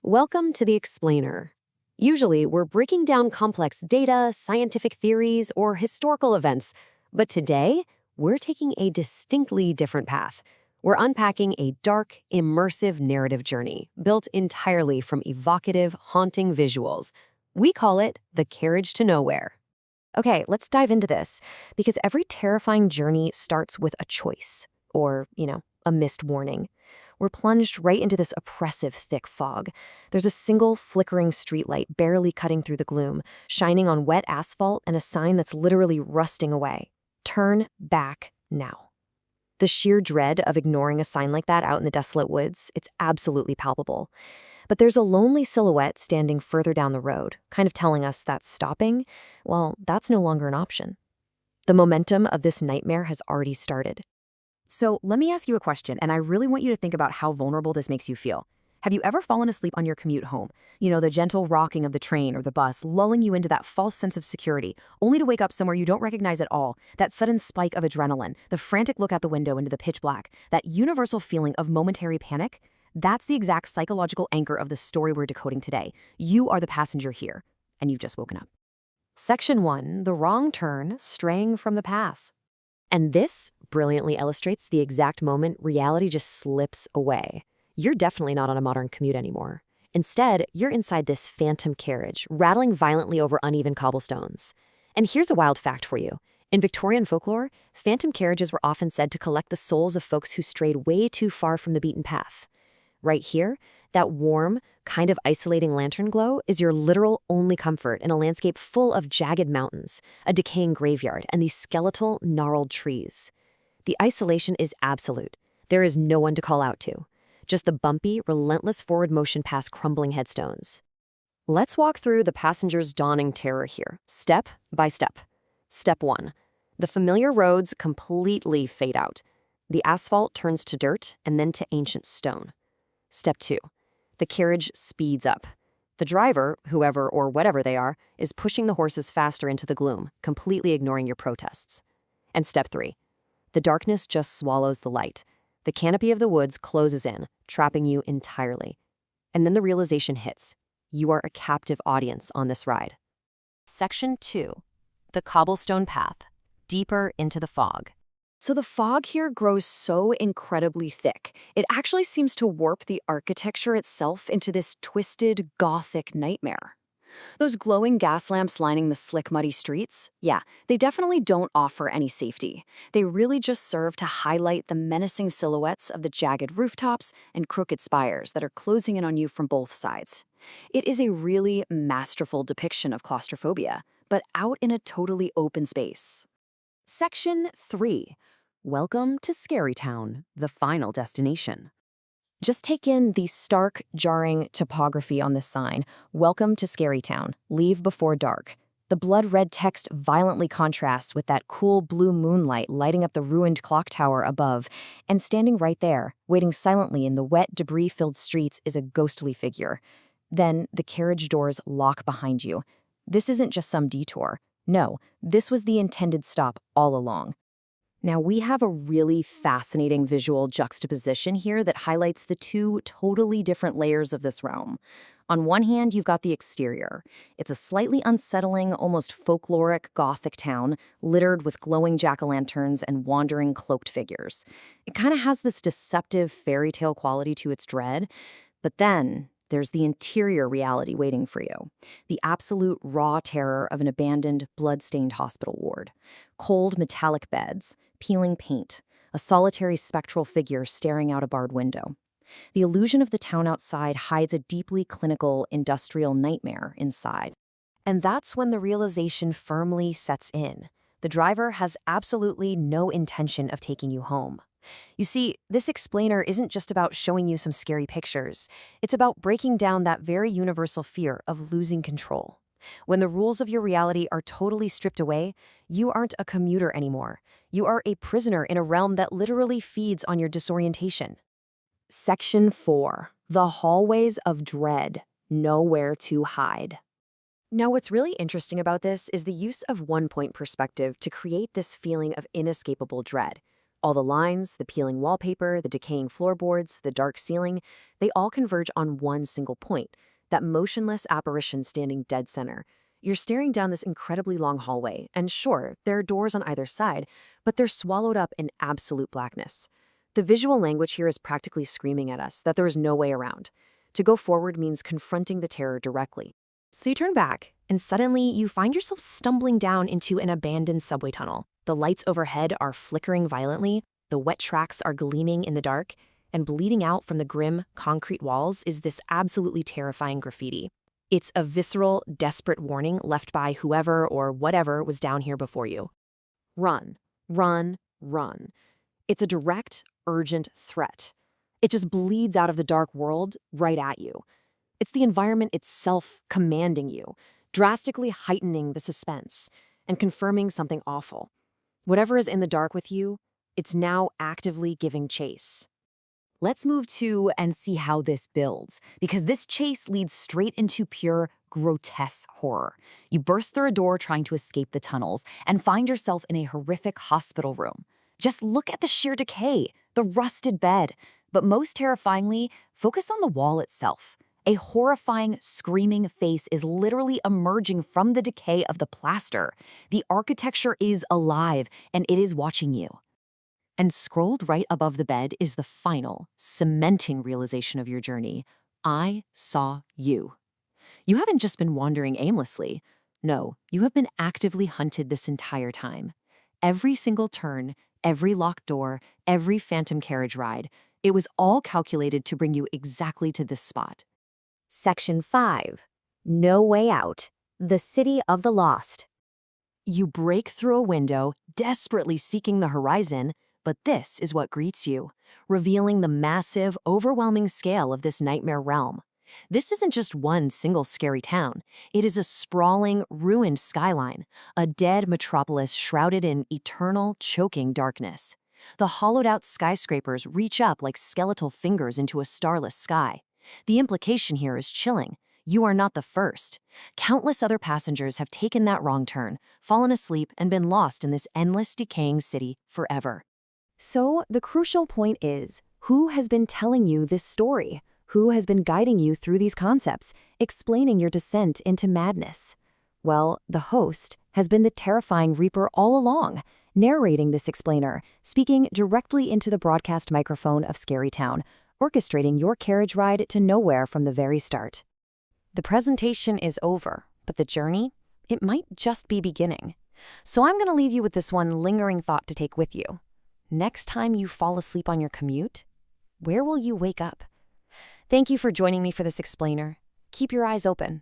Welcome to the Explainer. Usually, we're breaking down complex data, scientific theories, or historical events, but today, we're taking a distinctly different path. We're unpacking a dark, immersive narrative journey built entirely from evocative, haunting visuals. We call it the Carriage to Nowhere. Okay, let's dive into this, because every terrifying journey starts with a choice, or, a missed warning. We're plunged right into this oppressive, thick fog. There's a single flickering streetlight barely cutting through the gloom, shining on wet asphalt and a sign that's literally rusting away. Turn back now. The sheer dread of ignoring a sign like that out in the desolate woods, it's absolutely palpable. But there's a lonely silhouette standing further down the road, kind of telling us that stopping, well, that's no longer an option. The momentum of this nightmare has already started. So let me ask you a question, and I really want you to think about how vulnerable this makes you feel. Have you ever fallen asleep on your commute home? The gentle rocking of the train or the bus lulling you into that false sense of security, only to wake up somewhere you don't recognize at all, that sudden spike of adrenaline, the frantic look out the window into the pitch black, that universal feeling of momentary panic? That's the exact psychological anchor of the story we're decoding today. You are the passenger here, and you've just woken up. Section 1, the wrong turn, straying from the path. And this brilliantly illustrates the exact moment reality just slips away. You're definitely not on a modern commute anymore. Instead, you're inside this phantom carriage, rattling violently over uneven cobblestones. And here's a wild fact for you. In Victorian folklore, phantom carriages were often said to collect the souls of folks who strayed way too far from the beaten path. Right here, that warm, kind of isolating lantern glow is your literal only comfort in a landscape full of jagged mountains, a decaying graveyard, and these skeletal, gnarled trees. The isolation is absolute. There is no one to call out to. Just the bumpy, relentless forward motion past crumbling headstones. Let's walk through the passenger's dawning terror here, step by step. Step 1. The familiar roads completely fade out. The asphalt turns to dirt and then to ancient stone. Step 2. The carriage speeds up. The driver, whoever or whatever they are, is pushing the horses faster into the gloom, completely ignoring your protests. And Step 3. The darkness just swallows the light. The canopy of the woods closes in, trapping you entirely. And then the realization hits. You are a captive audience on this ride. Section 2. The cobblestone path. Deeper into the fog. So the fog here grows so incredibly thick, it actually seems to warp the architecture itself into this twisted, gothic nightmare. Those glowing gas lamps lining the slick, muddy streets, yeah, they definitely don't offer any safety. They really just serve to highlight the menacing silhouettes of the jagged rooftops and crooked spires that are closing in on you from both sides. It is a really masterful depiction of claustrophobia, but out in a totally open space. Section 3. Welcome to Scary Town, the final destination. Just take in the stark, jarring topography on this sign. Welcome to Scary Town. Leave before dark. The blood-red text violently contrasts with that cool blue moonlight lighting up the ruined clock tower above, and standing right there, waiting silently in the wet, debris-filled streets, is a ghostly figure. Then the carriage doors lock behind you. This isn't just some detour. No, this was the intended stop all along. Now, we have a really fascinating visual juxtaposition here that highlights the two totally different layers of this realm. On one hand, you've got the exterior. It's a slightly unsettling, almost folkloric Gothic town, littered with glowing jack-o'-lanterns and wandering cloaked figures. It kind of has this deceptive fairy tale quality to its dread, but then there's the interior reality waiting for you. The absolute raw terror of an abandoned, blood-stained hospital ward. Cold metallic beds, peeling paint, a solitary spectral figure staring out a barred window. The illusion of the town outside hides a deeply clinical, industrial nightmare inside. And that's when the realization firmly sets in. The driver has absolutely no intention of taking you home. You see, this explainer isn't just about showing you some scary pictures. It's about breaking down that very universal fear of losing control. When the rules of your reality are totally stripped away, you aren't a commuter anymore. You are a prisoner in a realm that literally feeds on your disorientation. Section 4. The Hallways of Dread. Nowhere to hide. Now, what's really interesting about this is the use of one-point perspective to create this feeling of inescapable dread. All the lines, the peeling wallpaper, the decaying floorboards, the dark ceiling, they all converge on one single point, that motionless apparition standing dead center. You're staring down this incredibly long hallway, and sure, there are doors on either side, but they're swallowed up in absolute blackness. The visual language here is practically screaming at us that there is no way around. To go forward means confronting the terror directly. So you turn back, and suddenly you find yourself stumbling down into an abandoned subway tunnel. The lights overhead are flickering violently, the wet tracks are gleaming in the dark, and bleeding out from the grim, concrete walls is this absolutely terrifying graffiti. It's a visceral, desperate warning left by whoever or whatever was down here before you. Run, run, run. It's a direct, urgent threat. It just bleeds out of the dark world right at you. It's the environment itself commanding you, drastically heightening the suspense and confirming something awful. Whatever is in the dark with you, it's now actively giving chase. Let's move to and see how this builds, because this chase leads straight into pure, grotesque horror. You burst through a door trying to escape the tunnels and find yourself in a horrific hospital room. Just look at the sheer decay, the rusted bed, but most terrifyingly, focus on the wall itself. A horrifying, screaming face is literally emerging from the decay of the plaster. The architecture is alive, and it is watching you. And scrolled right above the bed is the final, cementing realization of your journey. I saw you. You haven't just been wandering aimlessly. No, you have been actively hunted this entire time. Every single turn, every locked door, every phantom carriage ride, it was all calculated to bring you exactly to this spot. Section 5. No Way Out. The City of the Lost. You break through a window, desperately seeking the horizon, but this is what greets you, revealing the massive, overwhelming scale of this nightmare realm. This isn't just one single scary town. It is a sprawling, ruined skyline, a dead metropolis shrouded in eternal, choking darkness. The hollowed-out skyscrapers reach up like skeletal fingers into a starless sky. The implication here is chilling. You are not the first. Countless other passengers have taken that wrong turn, fallen asleep, and been lost in this endless, decaying city forever. So, the crucial point is, who has been telling you this story? Who has been guiding you through these concepts, explaining your descent into madness? Well, the host has been the terrifying Reaper all along, narrating this explainer, speaking directly into the broadcast microphone of Scary Town, orchestrating your carriage ride to nowhere from the very start. The presentation is over, but the journey, it might just be beginning. So I'm going to leave you with this one lingering thought to take with you. Next time you fall asleep on your commute, where will you wake up? Thank you for joining me for this explainer. Keep your eyes open.